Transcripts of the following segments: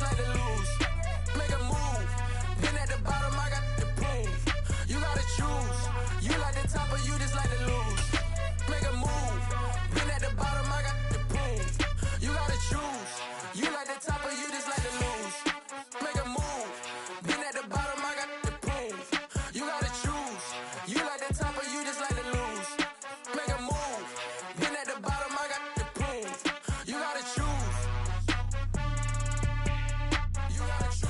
just like to lose. Make a move. Been at the bottom, I got the proof. You gotta choose. You like the top or you just like to lose. Make a move. Been at the bottom, I got the proof. You gotta choose. You like the top or you just like to lose. Make a move. Been at the bottom, I got the proof. You gotta choose. You like the top or you just like to lose. Make a move. Been at the bottom, I got the proof. You gotta choose. You gotta choose.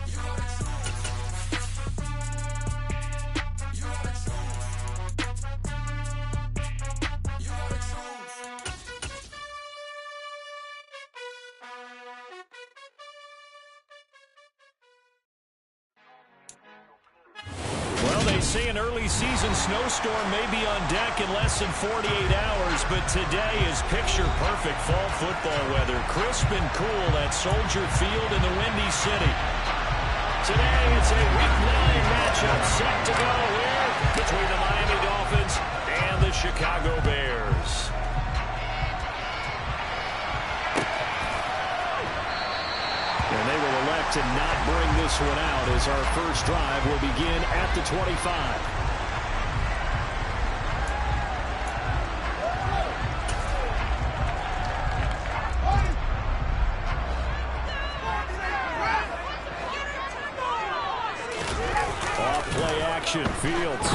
You gotta choose. You gotta choose. You gotta choose. Well, they say an early season snowstorm may be on deck in less than 48 hours, but today is picture-perfect fall football weather. Crisp and cool at Soldier Field in the Windy City. Today, it's a Week 9 matchup set to go here between the Miami Dolphins and the Chicago Bears. And they will elect to not bring this one out as our first drive will begin at the 25. Off play action, Fields.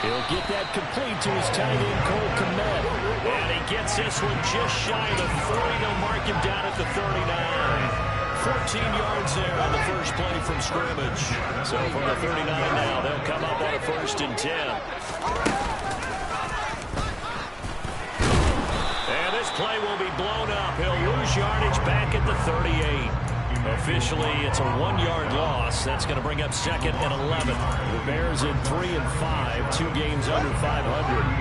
He'll get that complete to his tight end, Cole Kmet. And he gets this one just shy of the 40. They'll mark him down at the 39. 14 yards there on the first play from scrimmage. So from the 39 now, they'll come up on a 1st and 10. And this play will be blown up. He'll lose yardage back at the 38. Officially, it's a 1-yard loss. That's going to bring up 2nd and 11. The Bears in 3 and 5, 2 games under 500.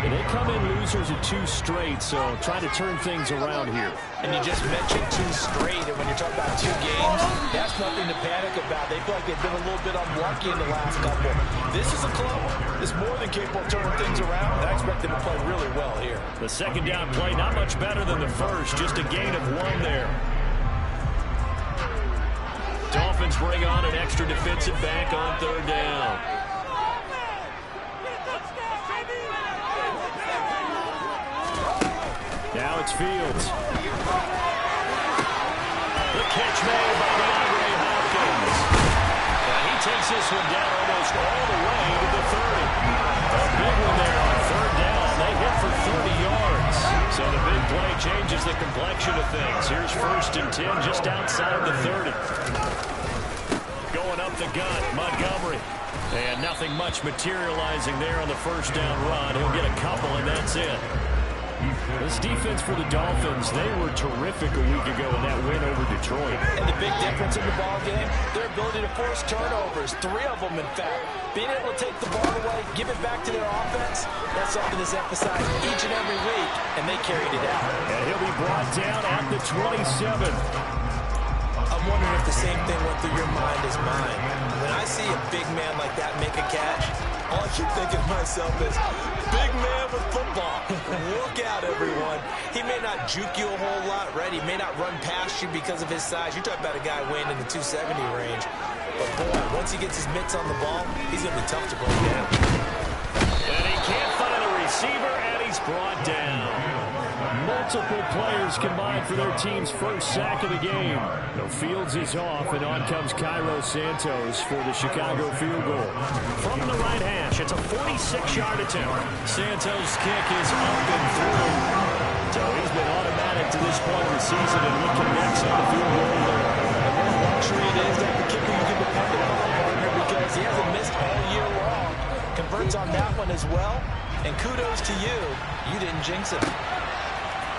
And they come in losers of 2 straight, so trying to turn things around here. And you just mentioned 2 straight, and when you're talking about 2 games, that's nothing to panic about. They feel like they've been a little bit unlucky in the last couple. This is a club that's more than capable of turning things around, and I expect them to play really well here. The second down play, not much better than the first, just a gain of 1 there. Dolphins bring on an extra defensive back on 3rd down. Now it's Fields. The catch made by DeAndre Hopkins. And he takes this one down almost all the way to the 30. A big one there on 3rd down. They hit for 30 yards. So the big play changes the complexion of things. Here's 1st and 10 just outside the 30. Going up the gut, Montgomery. And nothing much materializing there on the 1st down run. He'll get a couple, and that's it. This defense for the Dolphins, they were terrific a week ago in that win over Detroit. And the big difference in the ball game, their ability to force turnovers, 3 of them in fact. Being able to take the ball away, give it back to their offense, that's something that's emphasized each and every week, and they carried it out. And he'll be brought down at the 27. I'm wondering if the same thing went through your mind as mine. When I see a big man like that make a catch, all I keep thinking to myself is, big man with football. Look out, everyone. He may not juke you a whole lot, right? He may not run past you because of his size. You're talking about a guy weighing in the 270 range. But, boy, once he gets his mitts on the ball, he's going to be tough to bring down. And he can't find a receiver, and he's brought down. Multiple players combined for their team's first sack of the game. No, Fields is off, and on comes Cairo Santos for the Chicago field goal. From the right hash, it's a 46-yard attempt. Santos' kick is up and through. So he's been automatic to this point of the season, and he connects on the field goal there. And what a luxury it is that the kicker you can depend upon, partner, because he hasn't missed all year long. Converts on that one as well, and kudos to you. You didn't jinx it.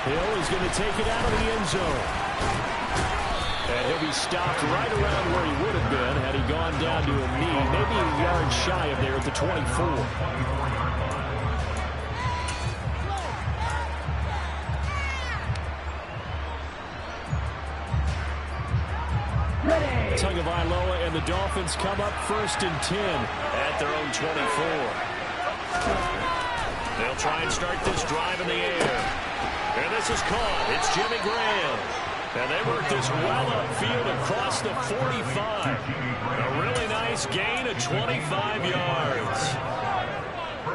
Hill is going to take it out of the end zone. And he'll be stopped right around where he would have been had he gone down to a knee, maybe a yard shy of there at the 24. Tagovailoa and the Dolphins come up 1st and 10 at their own 24. They'll try and start this drive in the air. And this this is caught. It's Jimmy Graham. And they work this well upfield across the 45. A really nice gain of 25 yards.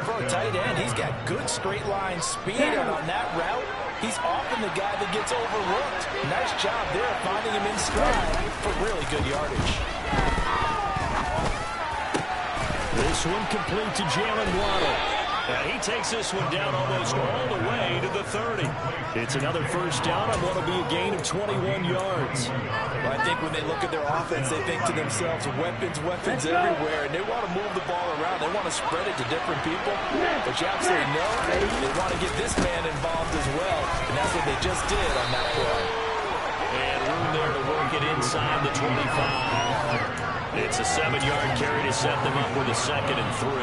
For a tight end, he's got good straight line speed, and on that route, he's often the guy that gets overlooked. Nice job there finding him in stride for really good yardage. This one complete to Jalen Waddle. And he takes this one down almost all the way to the 30. It's another first down on what will be a gain of 21 yards. Well, I think when they look at their offense, they think to themselves, weapons everywhere, and they want to move the ball around. They want to spread it to different people. But you absolutely know they want to get this man involved as well, and that's what they just did on that play. And room there to work it inside the 25. It's a 7-yard carry to set them up with a 2nd and 3.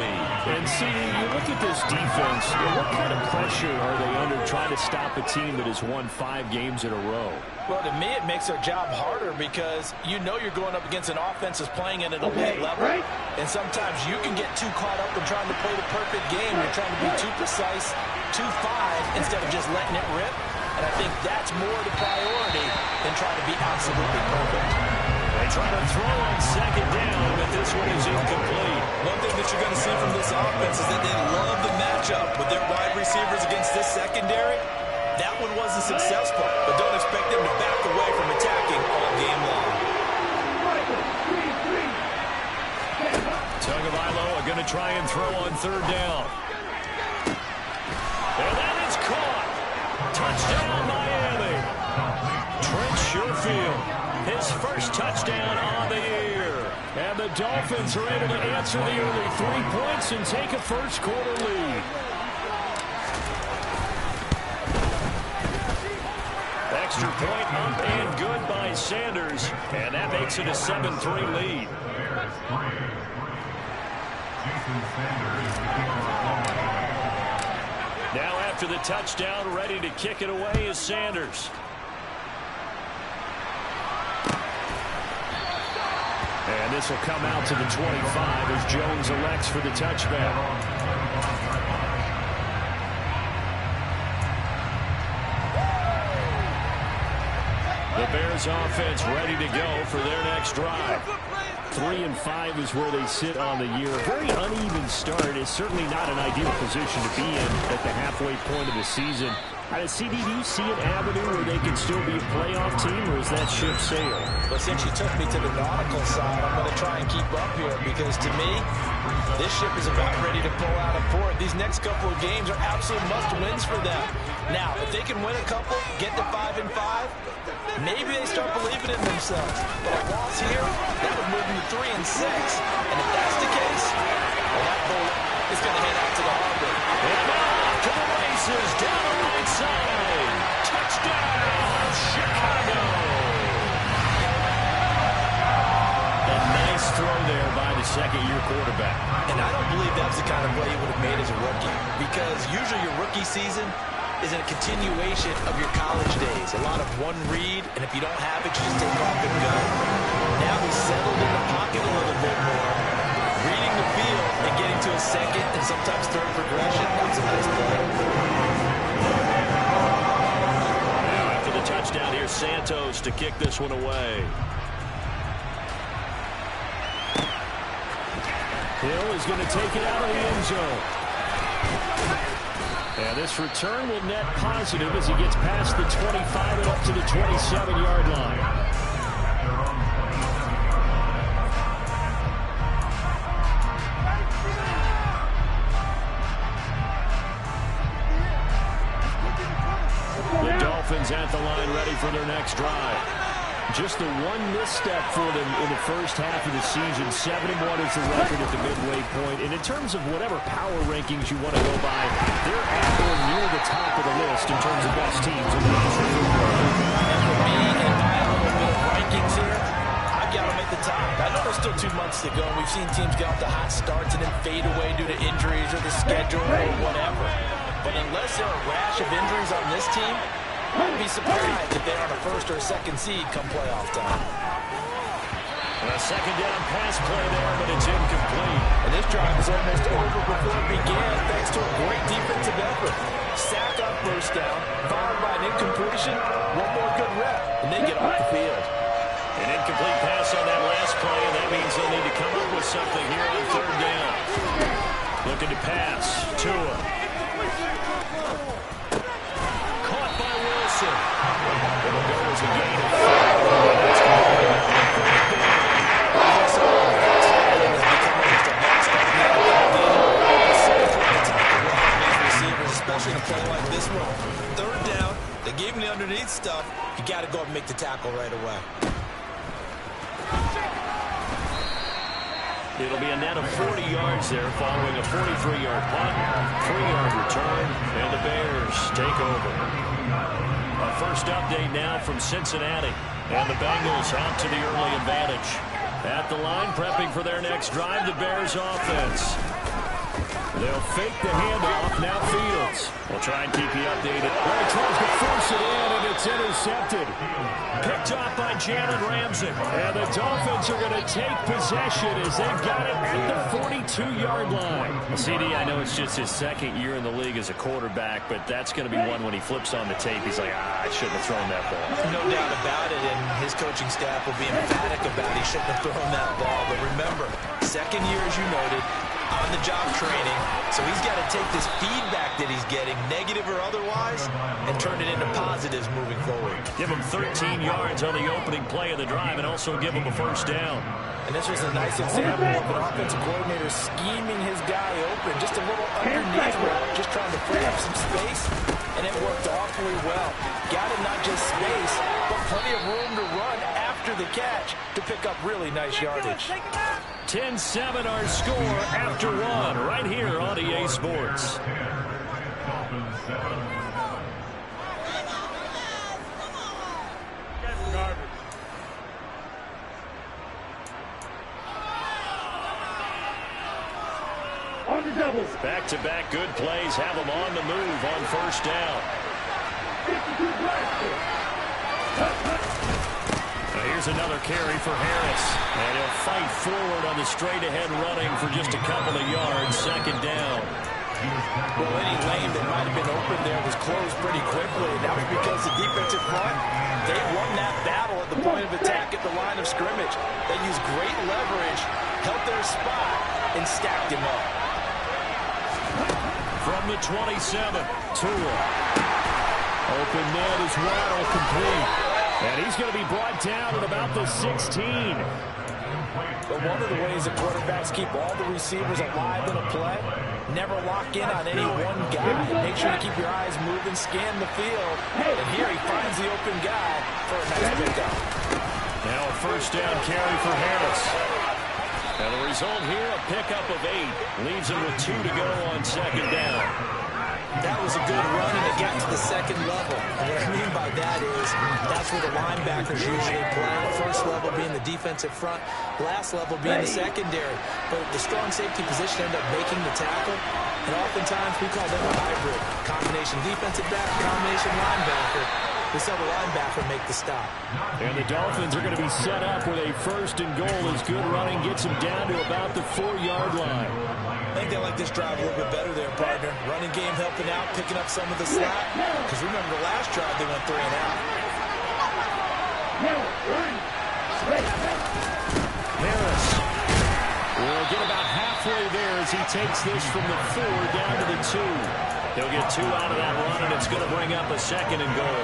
And see, you look at this defense, what kind of pressure are they under trying to stop a team that has won 5 games in a row? Well, to me, it makes their job harder because you know you're going up against an offense that's playing at an elite level. And sometimes you can get too caught up in trying to play the perfect game. You're trying to be too precise, too fine, instead of just letting it rip. And I think that's more the priority than trying to be absolutely perfect. They try to throw on 2nd down, but this one is incomplete. One thing that you're going to see from this offense is that they love the matchup with their wide receivers against this secondary. That one wasn't successful, but don't expect them to back away from attacking all game long. Tagovailoa going to try and throw on 3rd down. And that is caught. Touchdown, Miami. Trent Sherfield, his first touchdown on the year. And the Dolphins are able to answer the early 3 points and take a first-quarter lead. Extra point up and good by Sanders. And that makes it a 7-3 lead. Now after the touchdown, ready to kick it away is Sanders. And this will come out to the 25 as Jones elects for the touchback. The Bears offense ready to go for their next drive. 3-5 is where they sit on the year. A very uneven start is certainly not an ideal position to be in at the halfway point of the season. CD, do you see an avenue where they can still be a playoff team, or is that ship sailed? But since you took me to the nautical side, I'm going to try and keep up here because to me, this ship is about ready to pull out of port. These next couple of games are absolute must-wins for them. Now, if they can win a couple, get to 5-5, maybe they start believing in themselves. But a loss here, that would move them to 3-6. And if that's the case, well, that boat is going to head out to the harbor. And off to the races, down the right side. Touchdown, Chicago. A nice throw there by the second-year quarterback. And I don't believe that's the kind of play he would have made as a rookie, because usually your rookie season is a continuation of your college days. A lot of one read, and if you don't have it, you just take off and go. Now he's settled in the pocket a little bit more, reading the field and getting to a second and sometimes third progression. That's a nice play. Now after the touchdown, here's Santos to kick this one away. Hill is going to take it out of the end zone. And this return will net positive as he gets past the 25 and up to the 27-yard line. The Dolphins at the line ready for their next drive. Just the one misstep for them in the first half of the season. 7-1 is the record at the midway point. And in terms of whatever power rankings you want to go by, they're at or near the top of the list in terms of best teams in the National Football League. And for me and my little bit of rankings here, I've got them at the top. I know there's still 2 months to go. We've seen teams get off to hot starts and then fade away due to injuries or the schedule or whatever. But unless there are a rash of injuries on this team, I'd be surprised if they're on a first or a second seed come playoff time. A second down pass play there, but it's incomplete. And this drive is almost over before it began thanks to a great defensive effort. Sack on first down, followed by an incomplete seeing the underneath stuff, you got to go and make the tackle right away. It'll be a net of 40 yards there following a 43-yard punt, 3-yard return, and the Bears take over. A first update now from Cincinnati, and the Bengals out to the early advantage. At the line, prepping for their next drive, the Bears offense. They'll fake the handoff, now Fields. We'll try and keep you updated. Well, he tries to force it in, and it's intercepted. Picked off by Jalen Ramsey. And the Dolphins are going to take possession as they've got it at the 42-yard line. Well, CD, I know it's just his second year in the league as a quarterback, but that's going to be one when he flips on the tape. He's like, I shouldn't have thrown that ball. No doubt about it, and his coaching staff will be emphatic about he shouldn't have thrown that ball. But remember, second year, as you noted, on-the-job training, so he's got to take this feedback that he's getting, negative or otherwise, and turn it into positives moving forward. Give him 13 yards on the opening play of the drive and also give him a first down. And this was a nice example of an offensive coordinator scheming his guy open, just a little underneath route, just trying to free up some space, and it worked awfully well. Got him not just space, but plenty of room to run after the catch to pick up really nice yardage. 10-7 our score after one right here on EA Sports. Back-to-back good plays have them on the move on first down. Here's another carry for Harris. And he'll fight forward on the straight-ahead running for just a couple of yards. Second down. Well, any lane that might have been open there was closed pretty quickly. That was because the defensive front, they won that battle at the point of attack at the line of scrimmage. They used great leverage, held their spot, and stacked him up. From the 27, Tua. Open net is Waddle, complete. And he's going to be brought down at about the 16. But one of the ways that quarterbacks keep all the receivers alive in a play, never lock in on any one guy. Make sure you keep your eyes moving, scan the field. And here he finds the open guy for a nice pickup. Now a first down carry for Harris. And the result here, a pickup of 8. Leaves him with 2 to go on second down. That was a good run, and it got to the second level. And what I mean by that is that's where the linebackers usually play. First level being the defensive front, last level being the secondary. But the strong safety position ended up making the tackle. And oftentimes we call them a hybrid. Combination defensive back, combination linebacker. We saw the linebacker make the stop. And the Dolphins are going to be set up with a first and goal as good running gets them down to about the 4-yard line. I think they like this drive a little bit better there, partner. Running game helping out, picking up some of the slack. Because remember the last drive they went 3 and out. Harris will get about halfway there as he takes this from the 4 down to the 2. He'll get 2 out of that run, and it's going to bring up a second and goal.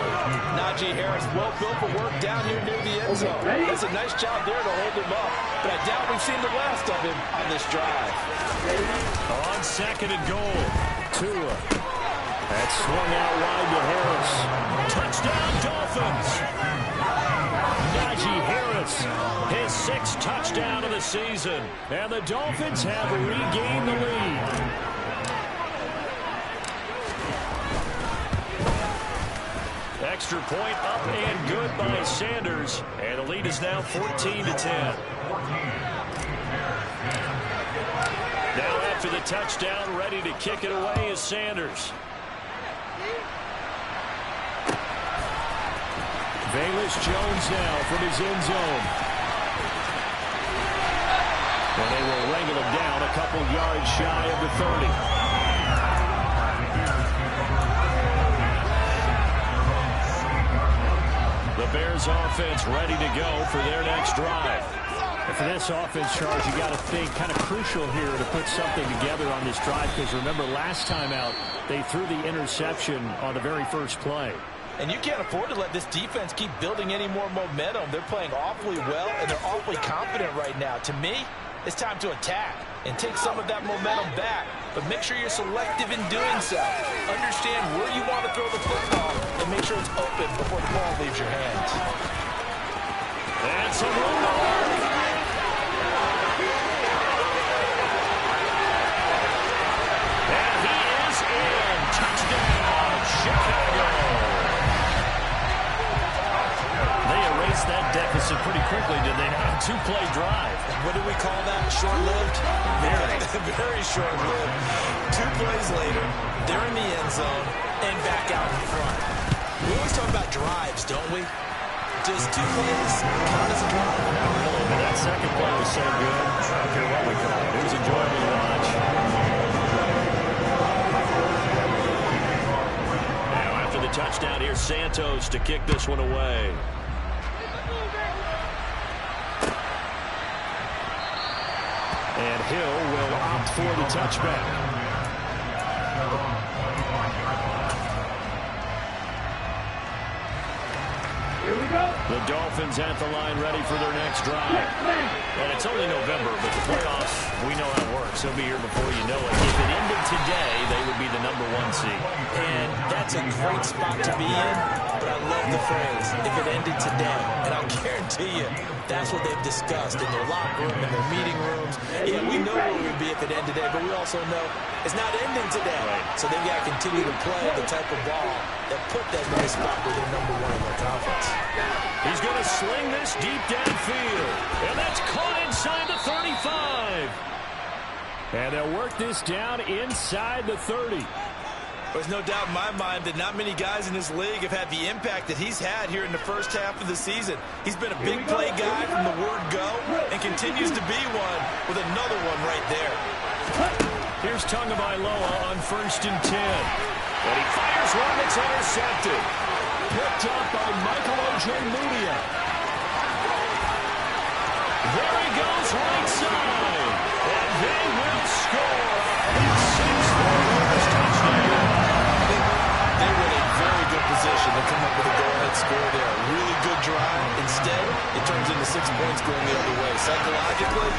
Najee Harris, well built for work down here near the end zone. That's a nice job there to hold him up. But I doubt we've seen the last of him on this drive. On second and goal, Tua. That swung out wide to Harris. Touchdown, Dolphins. Najee Harris, his 6th touchdown of the season. And the Dolphins have regained the lead. Extra point up and good by Sanders. And the lead is now 14-10. Now after the touchdown, ready to kick it away is Sanders. Velus Jones now from his end zone. And they will wrangle him down a couple yards shy of the 30. The Bears offense ready to go for their next drive. And for this offense, Charles, you got to think kind of crucial here to put something together on this drive, because remember last time out they threw the interception on the very first play. And you can't afford to let this defense keep building any more momentum. They're playing awfully well, and they're awfully confident right now. To me, it's time to attack and take some of that momentum back. But make sure you're selective in doing so. Understand where you want to throw the football and make sure it's open before the ball leaves your hands. And some room to work. And he is in. Touchdown, Chicago. They erased that deficit pretty quickly, did they not? Two-play drive. What do we call that? Short-lived? Very. Very short-lived. 2 plays later, they're in the end zone and back out in front. We always talk about drives, don't we? Does 2 plays count as a drive? But that second play was so good. I don't care what we call it. It was enjoyable to watch. Now after the touchdown, here's Santos to kick this one away. And Hill will opt for the touchback. Here we go. The Dolphins at the line ready for their next drive. And it's only November, but the playoffs, we know how it works. They'll be here before you know it. If it ended today, they would be the number 1 seed. And that's a great spot to be in, but I love the phrase, if it ended today. And I'll guarantee you, that's what they've discussed in their locker room, in their meeting rooms. Yeah, we know where we would be if it ended today, but we also know it's not ending today. Right. So they've got to continue to play the type of ball that put them in the spot where they're number 1 in their conference. He's going to sling this deep downfield. And that's caught inside the 35. And they'll work this down inside the 30. There's no doubt in my mind that not many guys in this league have had the impact that he's had here in the first half of the season. He's been a big play guy from the word go and continues to be one with another one right there. Here's Tagovailoa on 1st and 10. And he fires one that's intercepted. Picked up by Michael Ojemudia. There he goes right side. And they will score. His 6th touchdown. They were in a very good position to come up with a go-ahead score there. A really good drive. Instead, it turns into 6 points going the other way. Psychologically,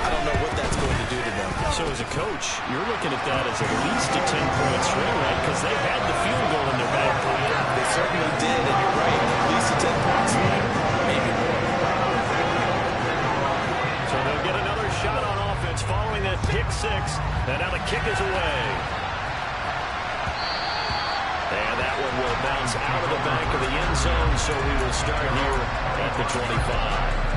I don't know what that's going to do to them. So as a coach, you're looking at that as at least a 10-point swing, right? Because they had the field goal in their back pocket. They certainly did, and you're right. At least a 10-point swing, maybe more. So they'll get another shot on offense following that pick 6. And now the kick is away. And that one will bounce out of the back of the end zone, so we will start here at the 25.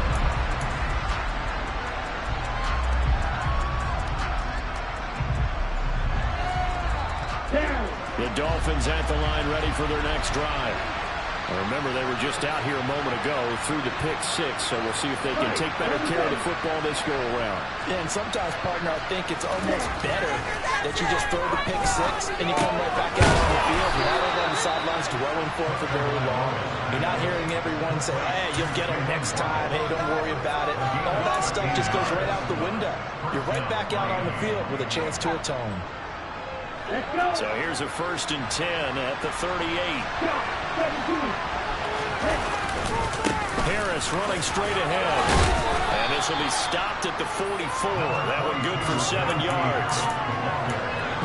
The Dolphins at the line ready for their next drive. And remember, they were just out here a moment ago through the pick 6, so we'll see if they can take better care of the football this go-around. Yeah, and sometimes, partner, I think it's almost better that you just throw the pick 6 and you come right back out on the field. You're not over on the sidelines dwelling for it for very long. You're not hearing everyone say, hey, you'll get them next time. Hey, don't worry about it. All that stuff just goes right out the window. You're right back out on the field with a chance to atone. So here's a 1st and 10 at the 38. Harris running straight ahead. And this will be stopped at the 44. That one good for 7 yards.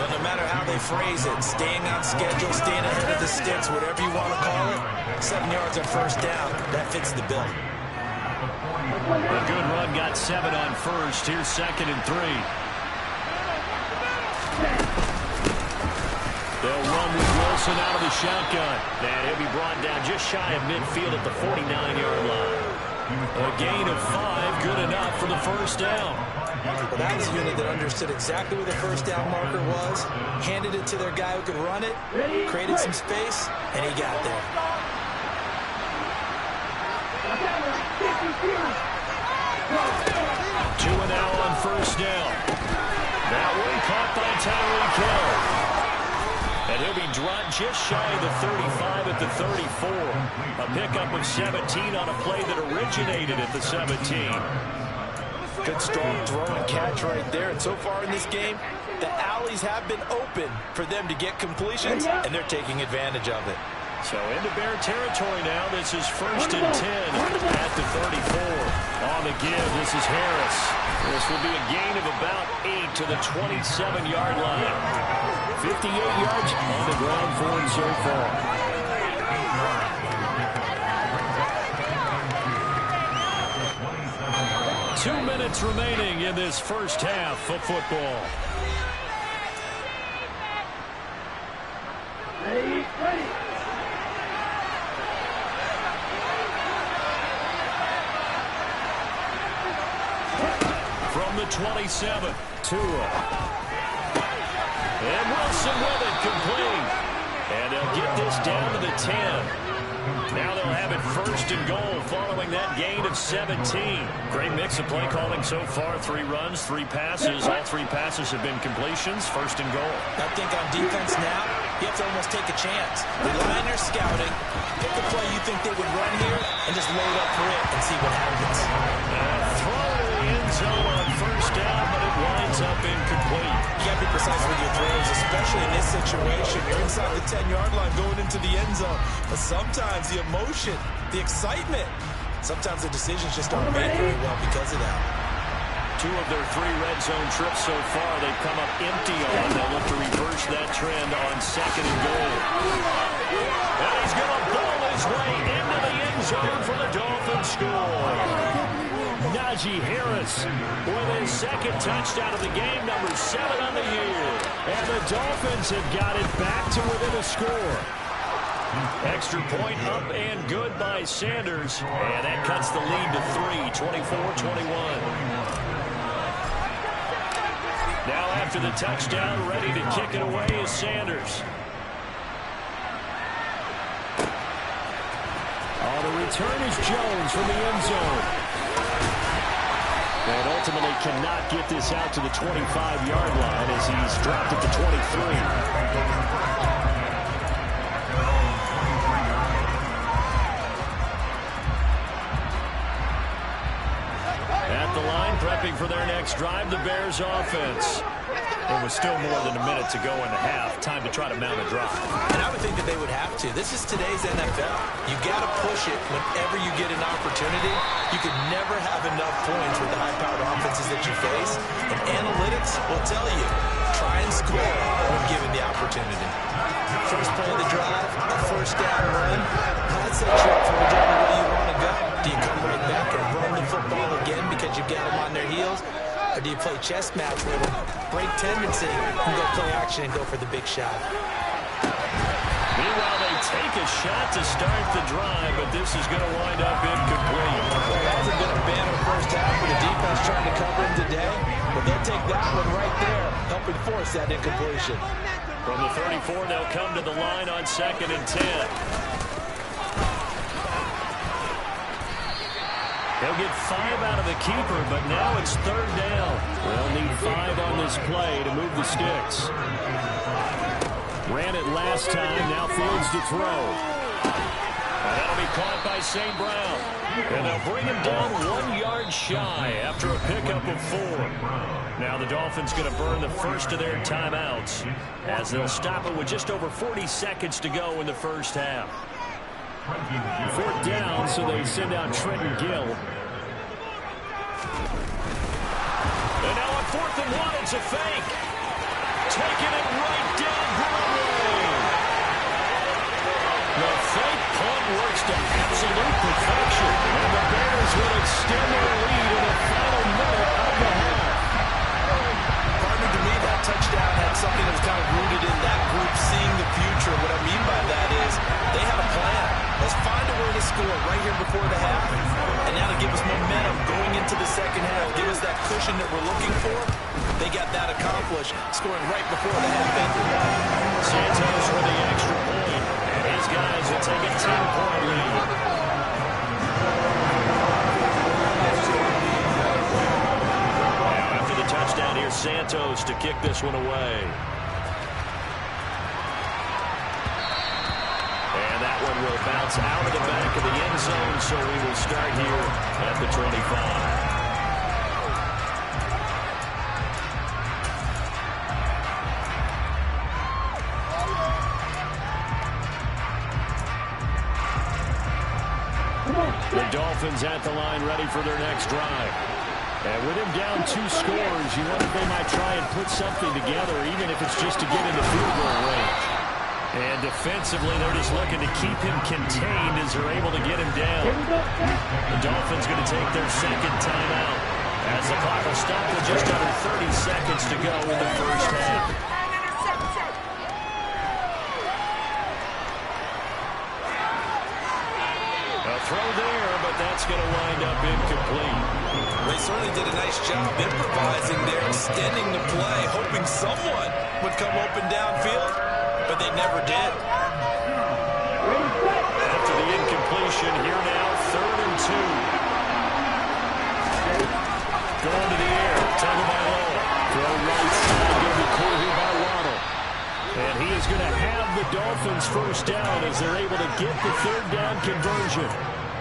But no matter how they phrase it, staying on schedule, staying ahead of the sticks, whatever you want to call it, 7 yards on 1st down, that fits the bill. A good run got 7 on 1st. Here's 2nd and 3. They'll run with Wilson out of the shotgun. And he'll be brought down just shy of midfield at the 49-yard line. A gain of 5, good enough for the 1st down. Well, that was a unit that understood exactly where the 1st down marker was, handed it to their guy who could run it, created some space, and he got there. Two and now on 1st down. That one caught by Tyreek Hill. And he'll be dropped just shy of the 35 at the 34. A pickup of 17 on a play that originated at the 17. Good strong throw and catch right there. And so far in this game, the alleys have been open for them to get completions, and they're taking advantage of it. So into Bear territory now. This is 1st and 10 at the 34. On the give, this is Harris. This will be a gain of about 8 to the 27-yard line. 58 yards on the ground for him so far. 2 minutes remaining in this first half of football. Ready? From the 27, Tua. And Wilson with it, complete. And they'll get this down to the 10. Now they'll have it first and goal following that gain of 17. Great mix of play calling so far. 3 runs, 3 passes. All 3 passes have been completions. First and goal. I think on defense now, you have to almost take a chance. Rely on your scouting. Pick a play you think they would run here and just load up for it and see what happens. Throw to the end zone on first down, but it winds up incomplete. You got to be precise with your throws, especially in this situation. You're inside the 10-yard line going into the end zone. But sometimes the emotion, the excitement, sometimes the decisions just aren't made very well because of that. 2 of their 3 red zone trips so far, they've come up empty on. They'll look to reverse that trend on second and goal. And he's going to ball his way into the end zone for the Dolphins score. Najee Harris with his second touchdown of the game, number 7 on the year. And the Dolphins have got it back to within a score. Extra point up and good by Sanders. And that cuts the lead to 3, 24-21. Now after the touchdown, ready to kick it away is Sanders. The return is Jones from the end zone. And ultimately cannot get this out to the 25-yard line as he's dropped it to 23. Prepping for their next drive, the Bears offense. There was still more than a minute to go in the half. Time to try to mount a drive. And I would think that they would have to. This is today's NFL. You got to push it whenever you get an opportunity. You could never have enough points with the high-powered offenses that you face. And analytics will tell you, try and score when given the opportunity. First play of the drive, a first down run. That sets you up for whichever way you want to go. Do you come right back and run the football again because you've got them on their heels? Or do you play chess match with them, break tendency, and go play action and go for the big shot? Meanwhile, they take a shot to start the drive, but this is going to wind up incomplete. Well, that was a good banner first half with the defense trying to cover him today. But they'll take that one right there, helping force that incompletion. From the 34, they'll come to the line on 2nd and 10. They'll get 5 out of the keeper, but now it's 3rd down. They'll need 5 on this play to move the sticks. Ran it last time, now fields to throw. And that'll be caught by St. Brown. And they'll bring him down 1 yard shy after a pickup of 4. Now the Dolphins going to burn the first of their timeouts as they'll stop it with just over 40 seconds to go in the first half. 4th down, so they send out Trenton Gill. And now on 4th and 1, it's a fake. Taking it right down Broadway. The fake punt works to absolute perfection. And the Bears will extend their lead in the final minute of the half. Partner, to me, that touchdown had something that was kind of rooted in that group seeing the future. What I mean by that is they had a plan. Let's find a way to score right here before the half. And now to give us momentum going into the second half, give us that cushion that we're looking for. They got that accomplished, scoring right before the half ended. Santos with the extra point. And his guys will take a 10-point lead. Now after the touchdown, here's Santos to kick this one away. Will bounce out of the back of the end zone, so we will start here at the 25. The Dolphins at the line ready for their next drive. And with him down 2 scores, you wonder if they might try and put something together, even if it's just to get into field goal range. And defensively, they're just looking to keep him contained as they're able to get him down. The Dolphins going to take their second timeout. As the clock will stop with just under 30 seconds to go in the first half. A throw there, but that's going to wind up incomplete. They certainly did a nice job improvising there, extending the play, hoping someone would come open downfield, but they never did. After the incompletion, here now, 3rd and 2. Going to the air, Tagovailoa. Throw right side, going to be caught here by Waddle. And he is going to have the Dolphins first down as they're able to get the 3rd down conversion.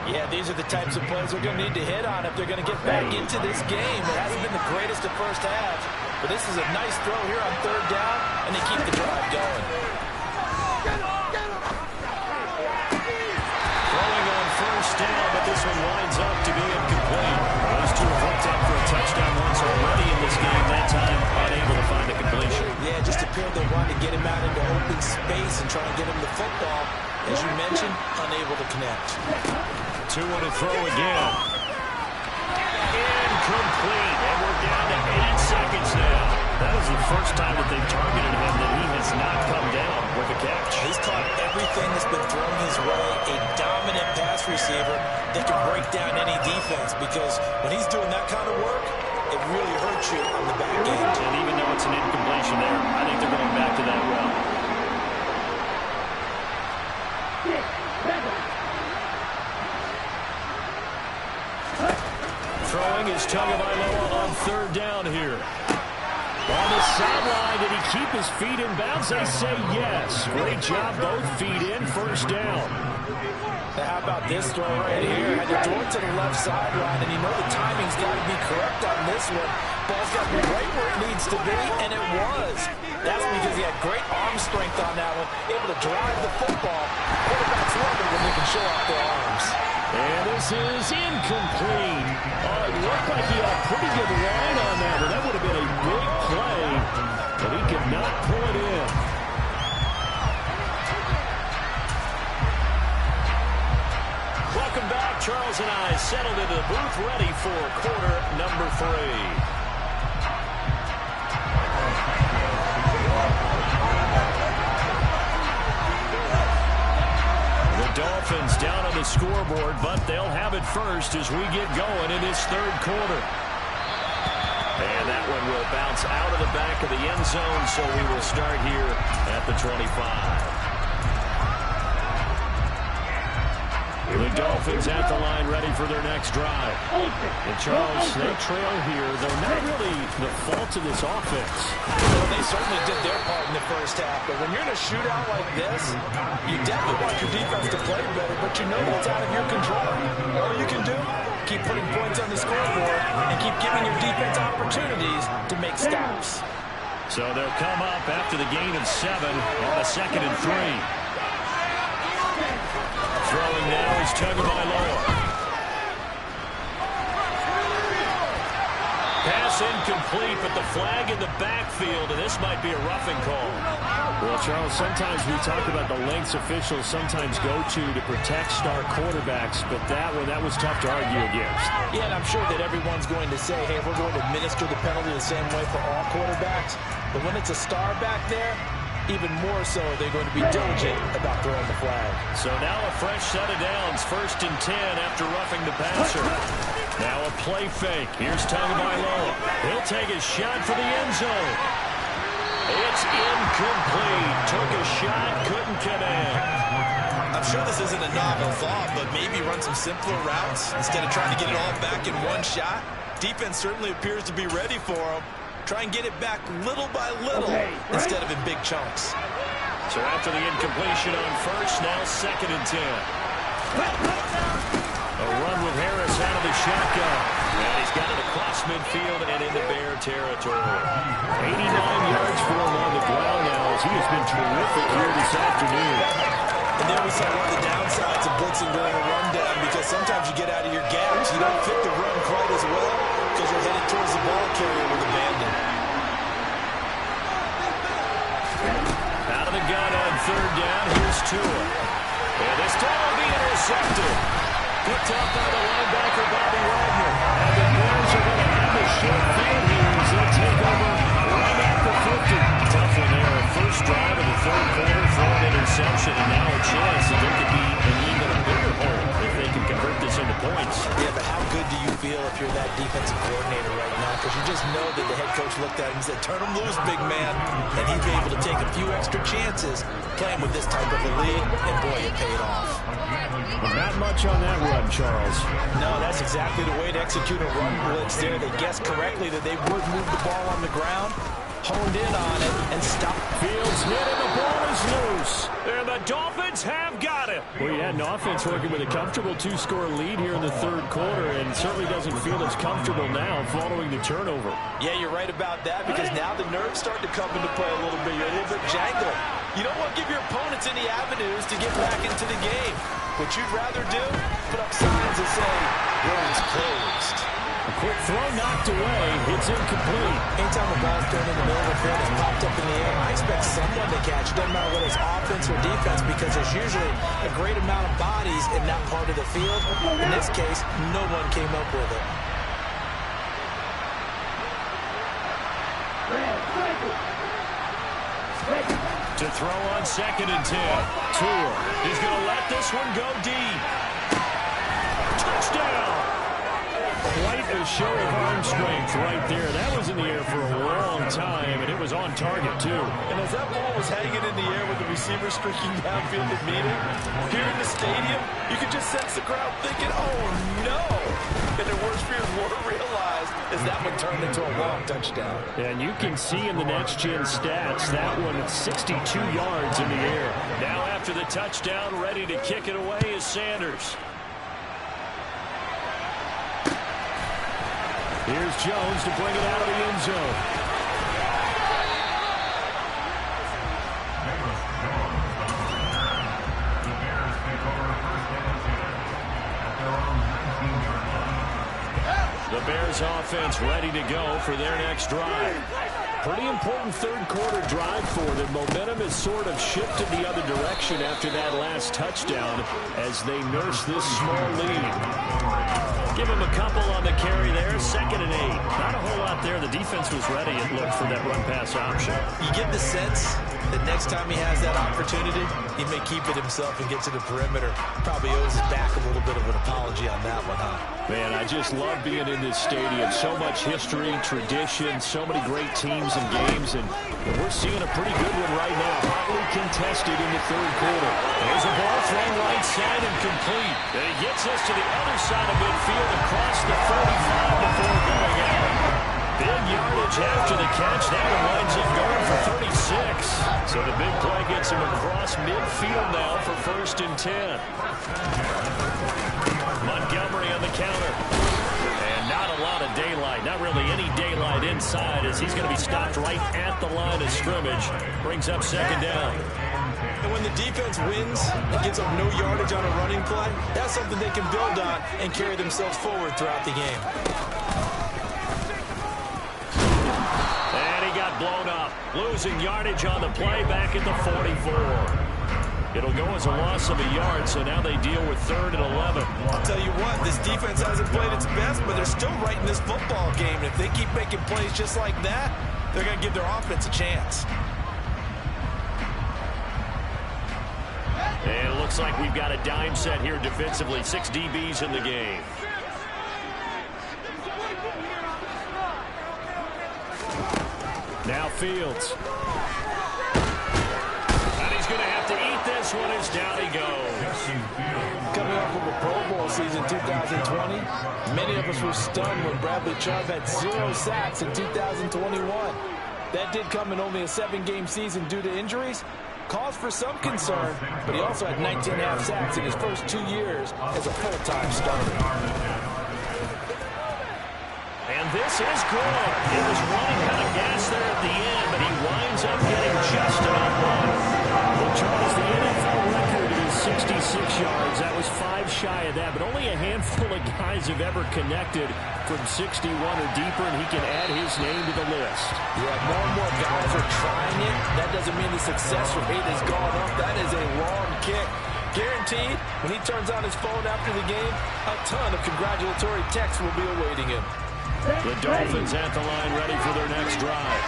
Yeah, these are the types of plays they're going to need to hit on if they're going to get back into this game. It hasn't been the greatest of first halves, but this is a nice throw here on 3rd down, and they keep the drive going. Throwing on first down, but this one winds up to be incomplete. Those two have hooked up for a touchdown once already in this game, that time unable to find a completion. Yeah, just appeared they wanted to get him out into open space and try and get him the football. As you mentioned, unable to connect. 2 on a throw again. Incomplete. And we're down to 8 seconds now. That is the first time that they've targeted him that he has not come down with a catch. He's caught everything that's been thrown his way. A dominant pass receiver that can break down any defense, because when he's doing that kind of work, it really hurts you on the back end. And even though it's an incompletion there, I think they're going back to that well. Throwing is Tagovailoa on 3rd down here. On the sideline, did he keep his feet in bounds? They say yes. Great job, both feet in, first down. Now, how about this throw right here? Had to throw it to the left sideline, and you know the timing's got to be correct on this one. Ball's got to be right where it needs to be, and it was. That's because he had great arm strength on that one, able to drive the football. Quarterbacks love it when they can show off their arms. And this is incomplete. It looked like he had a pretty good line on that, but that would have been a big play, but he could not pull it in. Welcome back. Charles and I settled into the booth, ready for quarter number 3. Dolphins down on the scoreboard, but they'll have it first as we get going in this 3rd quarter. And that one will bounce out of the back of the end zone, so we will start here at the 25. The Dolphins at the line, ready for their next drive. And Charles, they trail here, though not really the fault of this offense. Well, they certainly did their part in the first half, but when you're in a shootout like this, you definitely want your defense to play better, but you know that's out of your control. All you can do, keep putting points on the scoreboard and keep giving your defense opportunities to make stops. So they'll come up after the gain of 7 on a 2nd and 3. Throwing now is Tagovailoa. Pass incomplete, but the flag in the backfield, and this might be a roughing call. Well, Charles, sometimes we talk about the lengths officials sometimes go to protect star quarterbacks, but that one, that was tough to argue against. Yeah, and I'm sure that everyone's going to say, hey, we're going to administer the penalty the same way for all quarterbacks. But when it's a star back there, even more so, they're going to be diligent about throwing the flag. So now a fresh set of downs, 1st and 10 after roughing the passer. Now a play fake. Here's Tagovailoa. He'll take a shot for the end zone. It's incomplete. Took a shot, couldn't connect. I'm sure this isn't a novel thought, but maybe run some simpler routes instead of trying to get it all back in one shot. Defense certainly appears to be ready for him. Try and get it back little by little instead of in big chunks. So after the incompletion on 1st, now 2nd and 10. A run with Harris out of the shotgun. And he's got it across midfield and into Bear territory. 89 yards for him on the ground now as he has been terrific here this afternoon. And there we saw one of the downsides of blitzing during a rundown, because sometimes you get out of your gaps. You don't fit the run quite as well because you're headed towards the ball carrier with abandon. Out of the gun on 3rd down, here's Tua. And this time will be intercepted. Picked up by the linebacker, Bobby Wagner. And the Bears are going to have a short field here as they'll take over right at the 50. Tough one there. First drive of the third quarter, throwing interception, and now a chance that there could be an even a bigger hole if they can convert this into points. Yeah, but how good do you feel if you're that defensive coordinator right now? Because you just know that the head coach looked at him and said, turn him loose, big man. And he'd be able to take a few extra chances playing with this type of a lead, and boy, it paid off. But not much on that run, Charles. No, that's exactly the way to execute a run blitz there. They guessed correctly that they would move the ball on the ground, honed in on it, and stopped. Fields hit, and the ball is loose. And the Dolphins have got it. Well, you had an offense working with a comfortable two-score lead here in the third quarter, and certainly doesn't feel as comfortable now following the turnover. Yeah, you're right about that, because now the nerves start to come into play a little bit. You're a little bit jangled. You don't want to give your opponents any avenues to get back into the game. What you'd rather do, put up signs that say, roads closed. A quick throw knocked away. It's incomplete. Anytime the ball's thrown in the middle of the field and popped up in the air, I expect someone to catch. It doesn't matter whether it's offense or defense, because there's usually a great amount of bodies in that part of the field. In this case, no one came up with it. To throw on 2nd and 10. Tua is going to let this one go deep. Touchdown! Quite a show of arm strength right there. That was in the air for a long time, and it was on target, too. And as that ball was hanging in the air with the receiver streaking downfield to meet it, here in the stadium, you could just sense the crowd thinking, oh, no! And their worst fears were realized as that one turned into a long touchdown. And you can see in the next-gen stats, that one at 62 yards in the air. Now after the touchdown, ready to kick it away is Sanders. Here's Jones to bring it out of the end zone. The Bears offense ready to go for their next drive. Pretty important third quarter drive for them. Momentum has sort of shifted the other direction after that last touchdown as they nurse this small lead. Give him a couple on the carry there. 2nd and 8. Not a whole lot there. The defense was ready, it looked, for that run-pass option. You get the sense that next time he has that opportunity, he may keep it himself and get to the perimeter. Probably owes his back a little bit of an apology on that one, huh? Man, I just love being in this stadium. So much history, tradition, so many great teams and games, and we're seeing a pretty good one right now. Hotly contested in the third quarter. There's a ball thrown right side and complete. And it gets us to the other side of midfield across the 45 before going out. Big yardage after the catch. That one winds up going for 36. So the big play gets him across midfield now for 1st and 10. Montgomery on the counter. And not a lot of daylight. Not really any daylight inside as he's going to be stopped right at the line of scrimmage. Brings up 2nd down. And when the defense wins and gets up no yardage on a running play, that's something they can build on and carry themselves forward throughout the game. And he got blown up. Losing yardage on the play back at the 44. It'll go as a loss of a yard, so now they deal with 3rd and 11. I'll tell you what, this defense hasn't played its best, but they're still right in this football game. And if they keep making plays just like that, they're going to give their offense a chance. And it looks like we've got a dime set here defensively. 6 DBs in the game. Now Fields. And he's going to have to eat this one as down he goes. Coming off of a Pro Bowl season 2020, many of us were stunned when Bradley Chubb had 0 sacks in 2021. That did come in only a 7-game season due to injuries. Cause for some concern, but he also had 19.5 sacks in his first 2 years as a full-time starter. And this is good. It was running out of gas there at the end, but he winds up getting just enough run. Well, Charles, the NFL record is 66 yards. That was 5 shy of that, but only a handful of guys have ever connected from 61 or deeper, and he can add his name to the list. Yeah, more and more guys are trying it. That doesn't mean the success rate has gone up. That is a long kick. Guaranteed, when he turns on his phone after the game, a ton of congratulatory texts will be awaiting him. The Dolphins at the line ready for their next drive.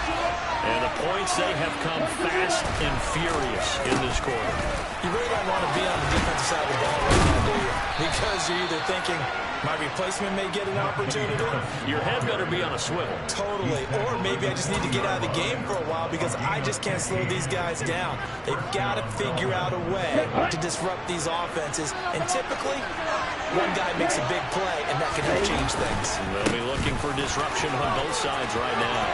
And the points, they have come fast and furious in this quarter. You really don't want to be on the defensive side of the ball right now, do you? Because you're either thinking, my replacement may get an opportunity. Your head better be on a swivel. Totally. Or maybe I just need to get out of the game for a while because I just can't slow these guys down. They've got to figure out a way to disrupt these offenses. And typically, one guy makes a big play, and that can help change things. They'll be looking for disruption on both sides right now.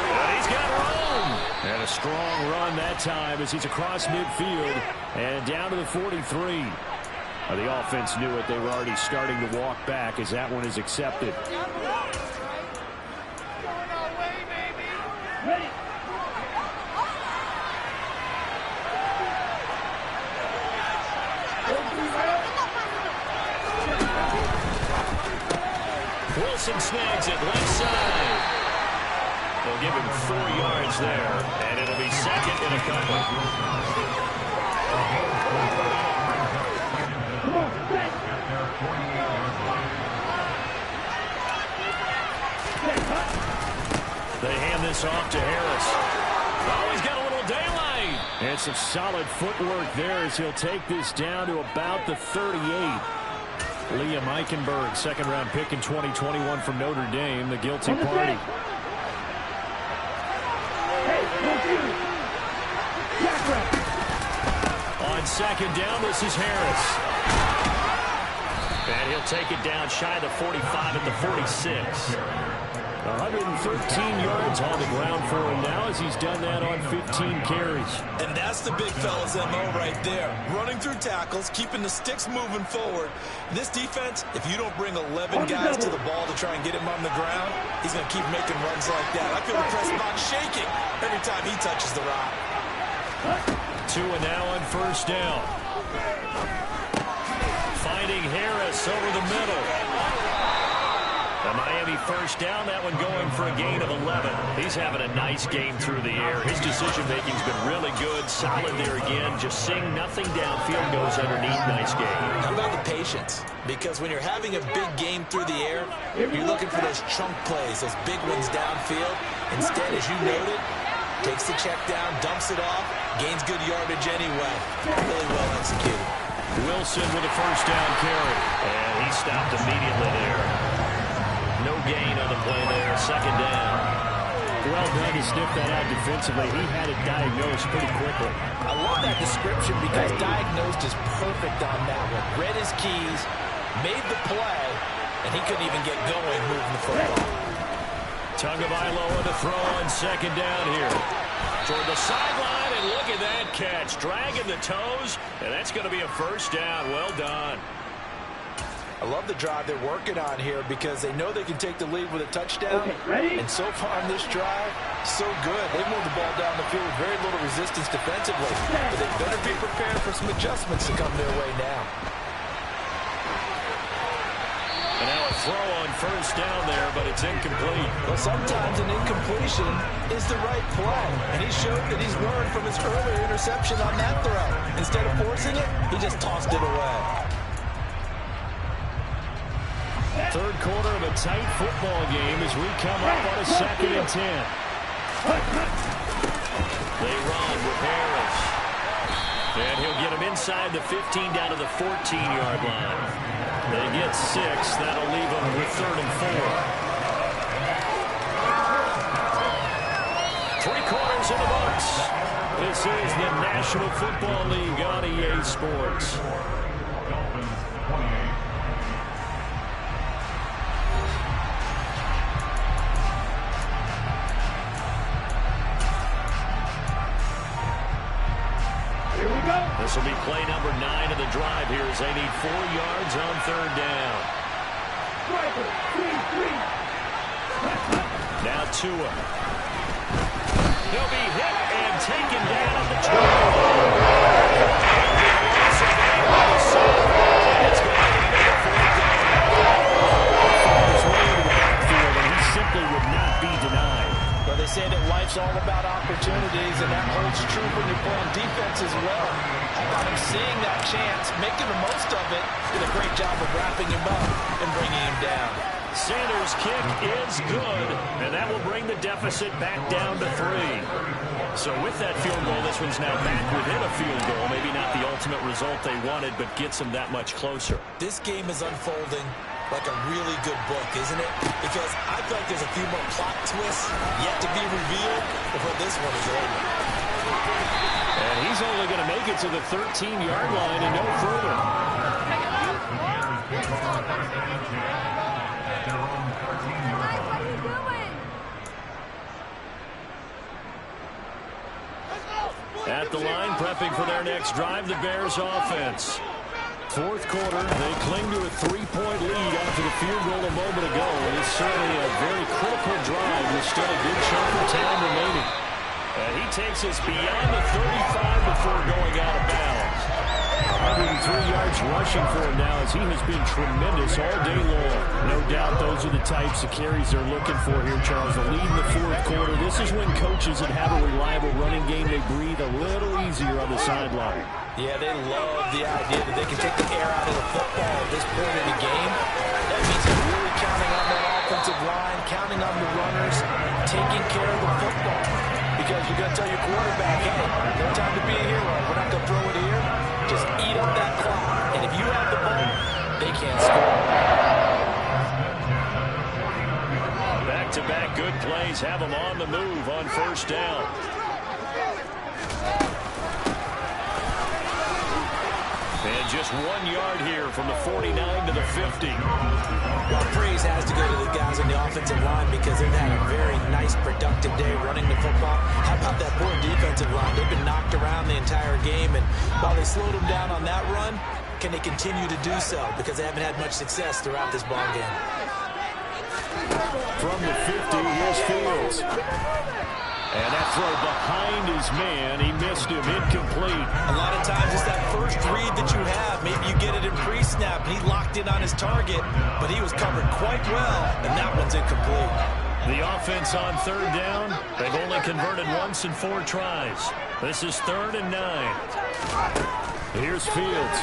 And he's got room. And a strong run that time as he's across midfield and down to the 43. The offense knew it. They were already starting to walk back as that one is accepted. Wilson snags it left side. They'll give him 4 yards there, and it'll be second and a couple. They hand this off to Harris. Oh, he's got a little daylight. And some solid footwork there as he'll take this down to about the 38. Liam Eichenberg, second-round pick in 2021 from Notre Dame, the guilty party. On second down, this is Harris. And he'll take it down shy of the 45 at the 46. 113 yards on the ground for him now as he's done that on 15 carries. And that's the big fella's MO right there. Running through tackles, keeping the sticks moving forward. This defense, if you don't bring 11 guys to the ball to try and get him on the ground, he's going to keep making runs like that. I feel the press box shaking every time he touches the rock. 2 and now on first down. Finding Harris over the middle. The Miami first down, that one going for a gain of 11. He's having a nice game through the air. His decision-making's been really good, solid there again. Just seeing nothing downfield goes underneath. Nice game. How about the patience? Because when you're having a big game through the air, you're looking for those chunk plays, those big ones downfield. Instead, as you noted, takes the check down, dumps it off, gains good yardage anyway. Really well executed. Wilson with a first down carry. And he stopped immediately there. No gain on the play there. Second down. Well done to sniff that out defensively. He had it diagnosed pretty quickly. I love that description because diagnosed is perfect on that one. Read his keys, made the play, and he couldn't even get going moving the football. Tagovailoa to throw on second down here. Toward the sideline, and look at that catch. Dragging the toes, and that's going to be a first down. Well done. I love the drive they're working on here because they know they can take the lead with a touchdown. And so far on this drive, so good. They moved the ball down the field with very little resistance defensively. But they better be prepared for some adjustments to come their way now. And now a throw on first down there, but it's incomplete. Well, sometimes an incompletion is the right play. And he showed that he's learned from his earlier interception on that throw. Instead of forcing it, he just tossed it away. Third quarter of a tight football game as we come up on a 2nd and 10. They run with Harris. And he'll get him inside the 15 down to the 14-yard line. They get 6. That'll leave them with 3rd and 4. 3 quarters in the books. This is the National Football League on EA Sports. This will be play number 9 of the drive here as they need 4 yards on 3rd down. Now Tua. He'll be hit and taken down at the 12. He simply would not be denied. Well, they say that life's all about opportunities, and that holds true when you're playing defense as well. How about him seeing that chance, making the most of it, did a great job of wrapping him up and bringing him down. Sanders' kick is good, and that will bring the deficit back down to 3. So with that field goal, this one's now back within a field goal. Maybe not the ultimate result they wanted, but gets them that much closer. This game is unfolding like a really good book, isn't it? Because I feel like there's a few more plot twists yet to be revealed before this one is over. And he's only going to make it to the 13-yard line and no further. At the line, prepping for their next drive, the Bears offense. Fourth quarter, they cling to a 3-point lead after the field goal a moment ago. And it's certainly a very critical drive with still a good chunk of time remaining. And he takes us beyond the 35 before going out of bounds. 103 yards rushing for him now as he has been tremendous all day long. No doubt those are the types of carries they're looking for here, Charles. The lead in the fourth quarter. This is when coaches that have a reliable running game, they breathe a little easier on the sideline. Yeah, they love the idea that they can take the air out of the football at this point in the game. That means they're really counting on that offensive line, counting on the runners, taking care of the football. Because you're going to tell your quarterback, hey, no time to be a hero. We're not going to throw it here. Just eat up that clock. And if you have the ball, they can't score. Back-to-back good plays have them on the move on first down. And just 1 yard here from the 49 to the 50. Well, praise has to go to the guys on the offensive line because they've had a very nice, productive day running the football. How about that poor defensive line? They've been knocked around the entire game, and while they slowed them down on that run, can they continue to do so? Because they haven't had much success throughout this ball game. From the 50, here's Fields. And that throw behind his man, he missed him, incomplete. A lot of times it's that first read that you have. Maybe you get it in pre-snap, and he locked in on his target, but he was covered quite well, and that one's incomplete. The offense on third down, they've only converted once in 4 tries. This is 3rd and 9. Here's Fields.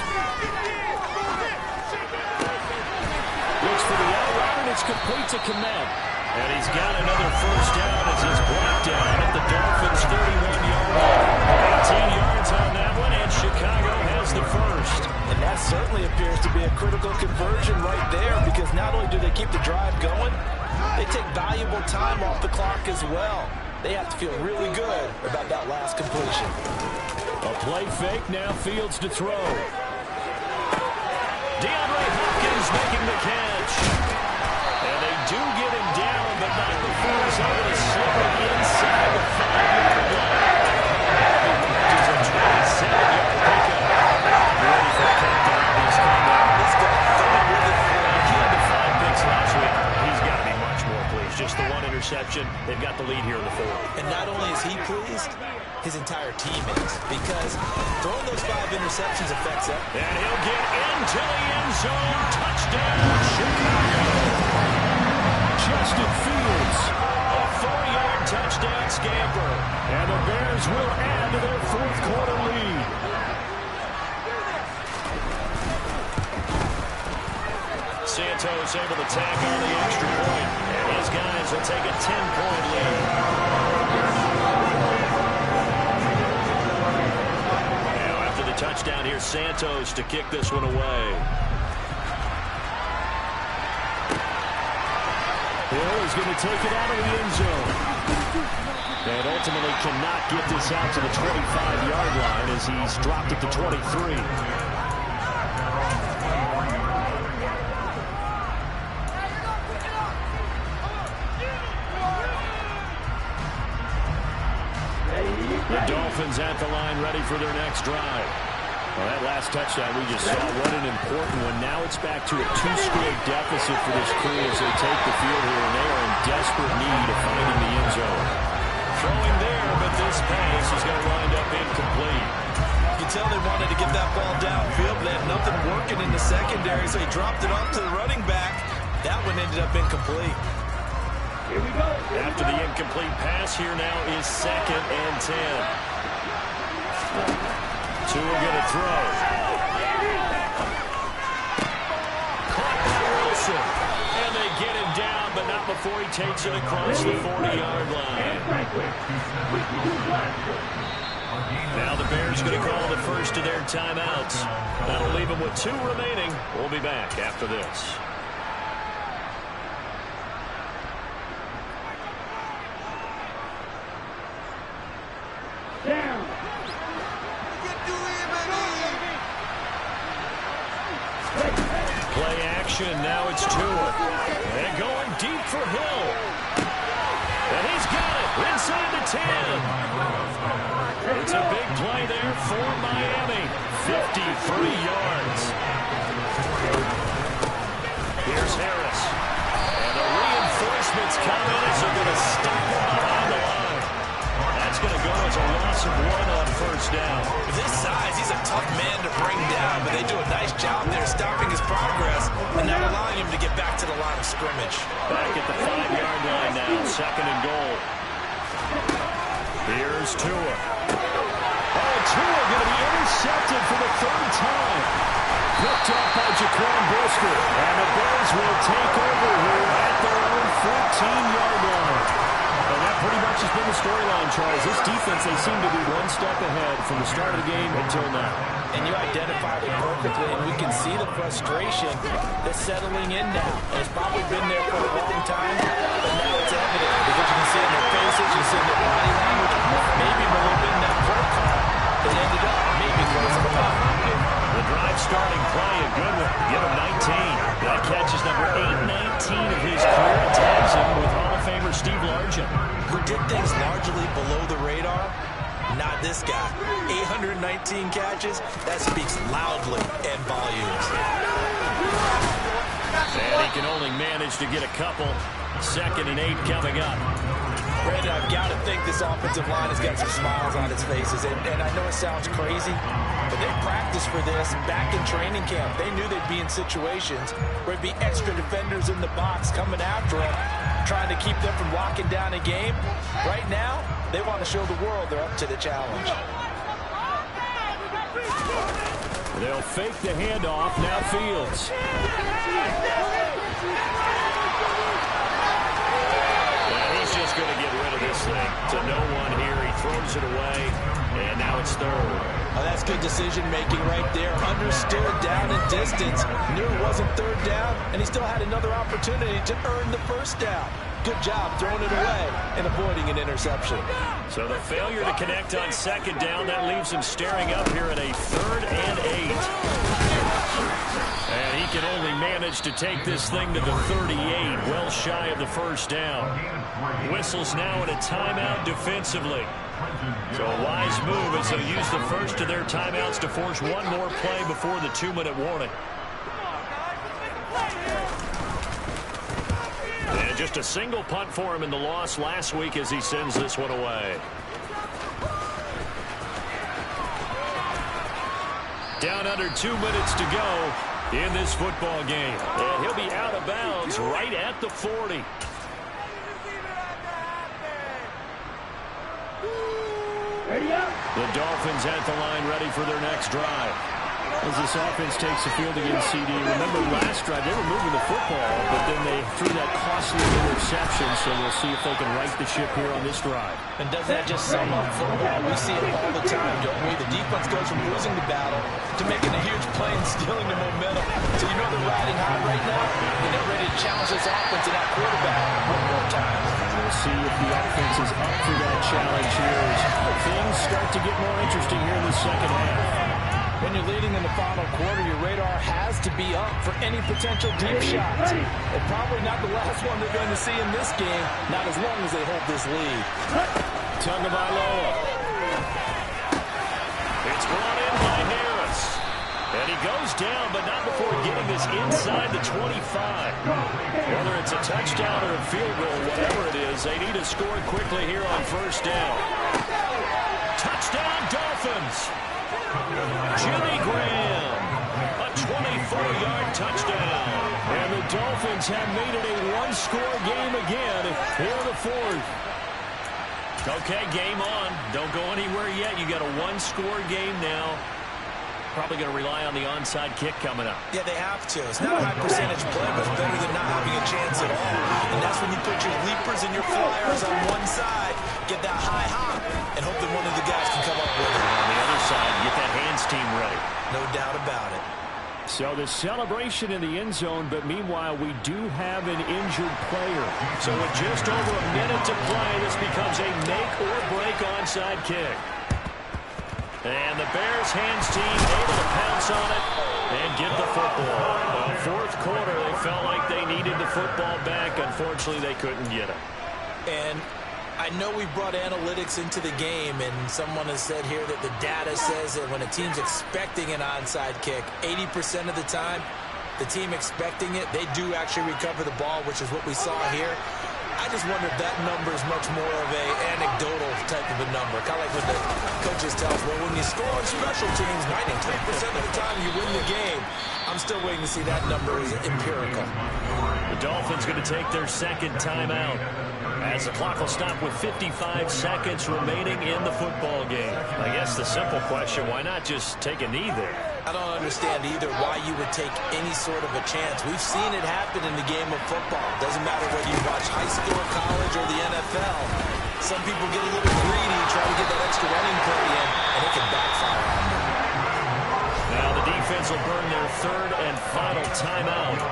Looks for the out route, and it's complete to Kmet. And he's got another first down as he's brought down at the Dolphins' 31-yard line. 18 yards on that one, and Chicago has the first. And that certainly appears to be a critical conversion right there because not only do they keep the drive going, they take valuable time off the clock as well. They have to feel really good about that last completion. A play fake, now Fields to throw. DeAndre Hopkins making the catch. And they do get him down, but not before he's able to slip it inside the 5-yard line. Which is a 27-yard pickup. Ready for a countdown. He's coming out. This guy throwing with it. He had the 5 picks last week. He's got to be much more pleased. Just the 1 interception. They've got the lead here in the 4th. And not only is he pleased, his entire team is. Because throwing those 5 interceptions affects them. And he'll get into the end zone. Touchdown, Chicago. Justin Fields, a 4-yard touchdown scamper. And the Bears will add to their 4th quarter lead. Santos able to tack on the extra point. And his guys will take a 10-point lead. Now after the touchdown, here's Santos to kick this one away. Hill is going to take it out of the end zone. And ultimately cannot get this out to the 25-yard line as he's dropped at the 23. The Dolphins at the line ready for their next drive. Well, that last touchdown we just saw, what an important one. Now it's back to a 2-score deficit for this crew as they take the field here, and they are in desperate need of finding the end zone. Throwing there, but this pass is going to wind up incomplete. You can tell they wanted to get that ball downfield, but they had nothing working in the secondary, so he dropped it off to the running back. That one ended up incomplete. Here we go. After the incomplete pass, here now is 2nd and 10. Tua going to throw. Caught by Wilson. And they get it timeout before he takes it across the 40-yard line. Now the Bears going to call the first of their timeouts. That'll leave them with 2 remaining. We'll be back after this. Play action. Now it's Tua. And going deep for Hill. And he's got it inside the 10. It's a big play there for Miami. 53 yards. Here's Harris. And the reinforcements coming as they're going to stop him behind the line. That's going to go as a loss of 1 on first down. With his size, he's a tough man to bring down, but they do a nice job there stopping his progress and not allowing him to get back to the line of scrimmage. Back at the 5-yard line now, 2nd and goal. Here's Tua. Oh, Tua going to be intercepted for the 3rd time. Picked up by Jaquan Brisker. And the Bears will take over here at their own 14-yard line. And that pretty much has been the storyline, Charles. This defense, they seem to be 1 step ahead from the start of the game until now. And you identified it perfectly, and we can see the frustration that's settling in now. And it's probably been there for a long time, but now it's evident because you can see it in their faces, you see it in their body language, maybe a little bit in that play call that ended up maybe closing them up. The drive starting play, a good one. Give him 19. That catch is number 819 of his career. Tags him with Hall of Famer Steve Largent. Who did things largely below the radar? Not this guy. 819 catches. That speaks loudly in volumes. And he can only manage to get a couple. 2nd and 8 coming up. Brandon, I've got to think this offensive line has got some smiles on its faces. And I know it sounds crazy, but they practiced for this back in training camp. They knew they'd be in situations where there'd be extra defenders in the box coming after them, trying to keep them from locking down a game. Right now, they want to show the world they're up to the challenge. They'll fake the handoff. Now Fields. He's just going to get rid of this thing to no one here. He throws it away, and now it's 3rd. Oh, that's good decision-making right there. Understood down and distance. Knew it wasn't 3rd down, and he still had another opportunity to earn the 1st down. Good job throwing it away and avoiding an interception. So the failure to connect on 2nd down, that leaves him staring up here at a 3rd and 8. And he can only manage to take this thing to the 38, well shy of the 1st down. Whistles now in a timeout defensively. So a wise move as they'll use the first of their timeouts to force one more play before the 2-minute warning. And just a single punt for him in the loss last week as he sends this one away. Down under 2 minutes to go in this football game. And he'll be out of bounds right at the 40. The Dolphins at the line ready for their next drive. As this offense takes the field against CD. Remember last drive, they were moving the football, but then they threw that costly interception, so we'll see if they can right the ship here on this drive. And doesn't that just sum up football? We see it all the time, don't we? The defense goes from losing the battle to making a huge play and stealing the momentum. So you know they're riding high right now, and they're ready to challenge this offense and that quarterback one more time. We'll see if the offense is up for that challenge here as things start to get more interesting here in the second half. When you're leading in the final quarter, your radar has to be up for any potential deep shots. And probably not the last one they're going to see in this game, not as long as they hold this lead. Tagovailoa. It's brought in by Harris. And he goes down, but not before getting this inside the 25. Whether it's a touchdown or a field goal, whatever it is, they need to score quickly here on first down. Touchdown, Dolphins. Jimmy Graham, a 24-yard touchdown. And the Dolphins have made it a one-score game again here in the fourth. Okay, game on. Don't go anywhere yet. You got a one-score game now. probably going to rely on the onside kick coming up. Yeah, they have to. It's not a high percentage play, but it's better than not having a chance at all. And that's when you put your leapers and your flyers on one side, get that high hop, and hope that one of the guys can come up with it. On the other side, get that hands team ready. No doubt about it. So the celebration in the end zone, but meanwhile, we do have an injured player. So with just over a minute to play, this becomes a make-or-break onside kick. And the Bears hands team able to pounce on it and get the football. Well, fourth quarter, they felt like they needed the football back. Unfortunately, they couldn't get it. And I know we brought analytics into the game, and someone has said here that the data says that when a team's expecting an onside kick, 80% of the time, the team expecting it, they do actually recover the ball, which is what we saw here. I just wonder if that number is much more of a anecdotal type of a number. Kind of like when the coaches tell us, well, when you score on special teams, 93% of the time you win the game. I'm still waiting to see that number is empirical. The Dolphins going to take their second timeout as the clock will stop with 55 seconds remaining in the football game. I guess the simple question, why not just take a knee there? I don't understand either why you would take any sort of a chance. We've seen it happen in the game of football. Doesn't matter whether you watch high school, college, or the NFL. Some people get a little greedy, try to get that extra running play in, and it can backfire on them. Now the defense will burn their third and final timeout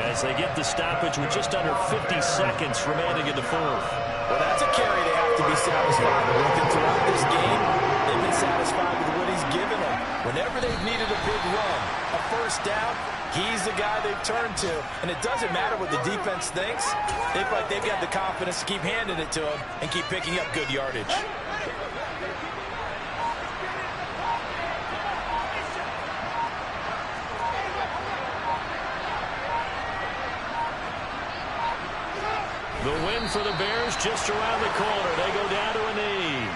as they get the stoppage with just under 50 seconds remaining in the fourth. Well, that's a carry they have to be satisfied with. And throughout this game, they've been satisfied with what he's given them. Whenever they've needed a big run, a first down, he's the guy they've turned to. And it doesn't matter what the defense thinks. They feel like they've got the confidence to keep handing it to him and keep picking up good yardage. The win for the Bears just around the corner. They go down to a knee.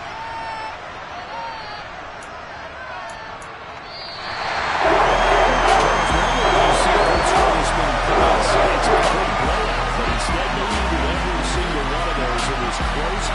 Instead, they needed every single one of those. It was close,